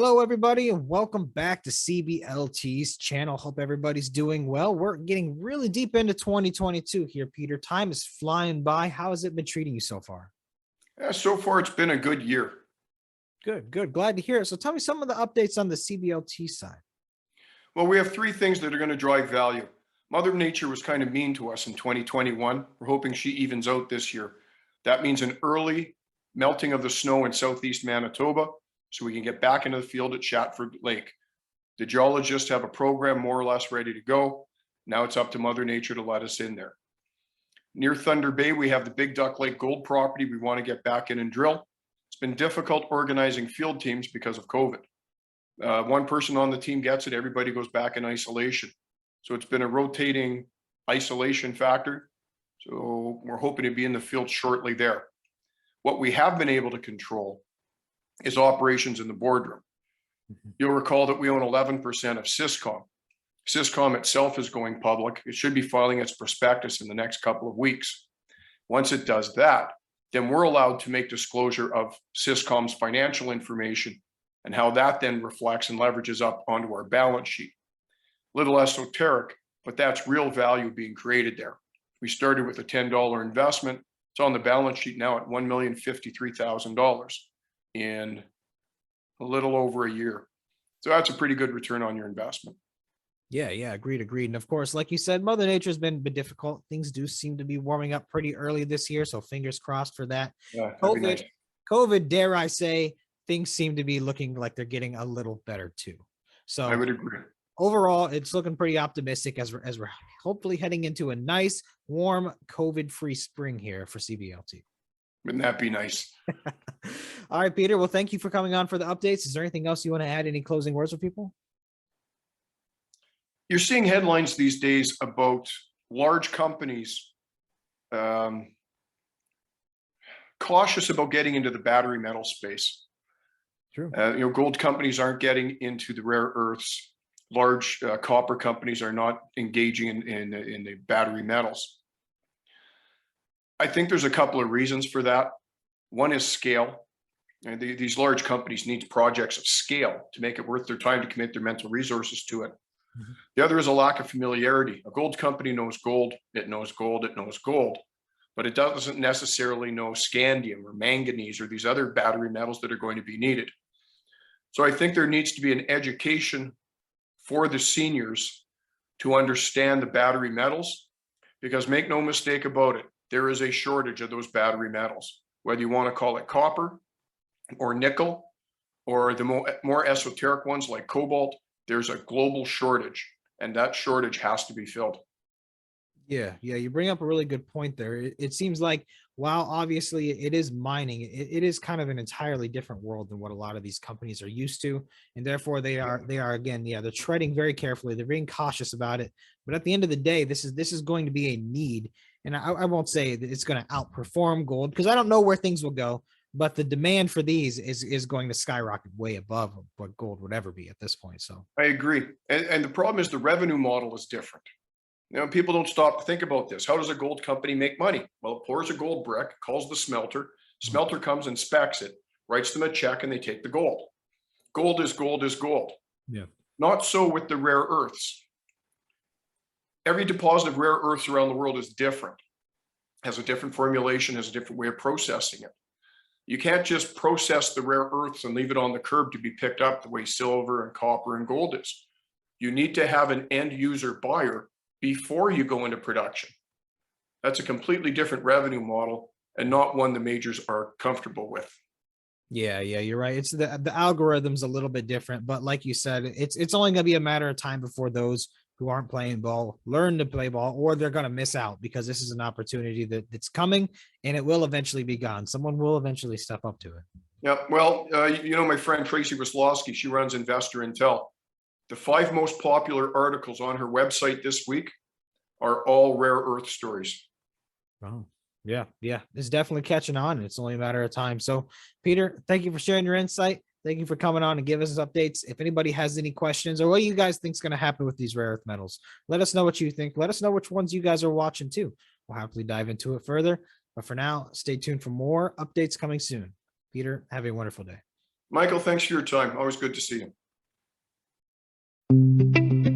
Hello, everybody, and welcome back to CBLT's channel. Hope everybody's doing well. We're getting really deep into 2022 here, Peter. Time is flying by. How has it been treating you so far? Yeah, so far it's been a good year. Good, good. Glad to hear it. So tell me some of the updates on the CBLT side. Well, we have three things that are going to drive value. Mother Nature was kind of mean to us in 2021. We're hoping she evens out this year. That means an early melting of the snow in southeast Manitoba so we can get back into the field at Shatford Lake. The geologists have a program more or less ready to go. Now it's up to Mother Nature to let us in there. Near Thunder Bay, we have the Big Duck Lake gold property we want to get back in and drill. It's been difficult organizing field teams because of COVID. One person on the team gets it, everybody goes back in isolation. So it's been a rotating isolation factor. So we're hoping to be in the field shortly there. What we have been able to control is operations in the boardroom. You'll recall that we own 11% of Syscom. Syscom itself is going public. It should be filing its prospectus in the next couple of weeks. Once it does that, then we're allowed to make disclosure of Syscom's financial information and how that then reflects and leverages up onto our balance sheet. Little esoteric, but that's real value being created there. We started with a $10 investment. It's on the balance sheet now at $1,053,000 in a little over a year. So that's a pretty good return on your investment. Yeah, agreed. And of course, like you said, Mother Nature's been difficult. Things do seem to be warming up pretty early this year, so fingers crossed for that. Yeah, COVID, dare I say, things seem to be looking like they're getting a little better too. So I would agree. Overall, it's looking pretty optimistic as we're hopefully heading into a nice, warm, COVID-free spring here for CBLT. Wouldn't that be nice? All right, Peter. Well, thank you for coming on for the updates. Is there anything else you want to add? Any closing words with people? You're seeing headlines these days about large companies cautious about getting into the battery metal space. True. Gold companies aren't getting into the rare earths. Large copper companies are not engaging in the battery metals. I think there's a couple of reasons for that. One is scale. And these large companies need projects of scale to make it worth their time to commit their mental resources to it. Mm-hmm. The other is a lack of familiarity. A gold company knows gold, it knows gold, but it doesn't necessarily know scandium or manganese or these other battery metals that are going to be needed. So I think there needs to be an education for the seniors to understand the battery metals, because make no mistake about it, there is a shortage of those battery metals, whether you want to call it copper or nickel or the more esoteric ones like cobalt. There's a global shortage, and that shortage has to be filled. Yeah, you bring up a really good point there. It seems like, while obviously it is mining, it is kind of an entirely different world than what a lot of these companies are used to, and therefore they are again, they're treading very carefully. They're being cautious about it, but at the end of the day, this is going to be a need, and I won't say that it's going to outperform gold, because I don't know where things will go, but the demand for these is going to skyrocket way above what gold would ever be at this point. So I agree, and the problem is the revenue model is different. People don't stop to think about this. How does a gold company make money? Well, it pours a gold brick, calls the smelter. Smelter comes, inspects it, writes them a check, and they take the gold. Gold is gold is gold. Yeah. Not so with the rare earths. Every deposit of rare earths around the world is different, has a different formulation, has a different way of processing it. You can't just process the rare earths and leave it on the curb to be picked up the way silver and copper and gold is. You need to have an end user buyer before you go into production. That's a completely different revenue model and not one the majors are comfortable with. Yeah, you're right. It's the algorithm's a little bit different, but like you said, it's only going to be a matter of time before those who aren't playing ball learn to play ball, or they're going to miss out, because this is an opportunity that's coming and it will eventually be gone. Someone will eventually step up to it. Yeah, well, my friend Tracy Waslowski, she runs Investor Intel. The 5 most popular articles on her website this week are all rare earth stories. Oh, yeah. It's definitely catching on. It's only a matter of time. So, Peter, thank you for sharing your insight. Thank you for coming on and giving us updates. If anybody has any questions or what you guys think is going to happen with these rare earth metals, let us know what you think. Let us know which ones you guys are watching too. We'll happily dive into it further. But for now, stay tuned for more updates coming soon. Peter, have a wonderful day. Michael, thanks for your time. Always good to see you.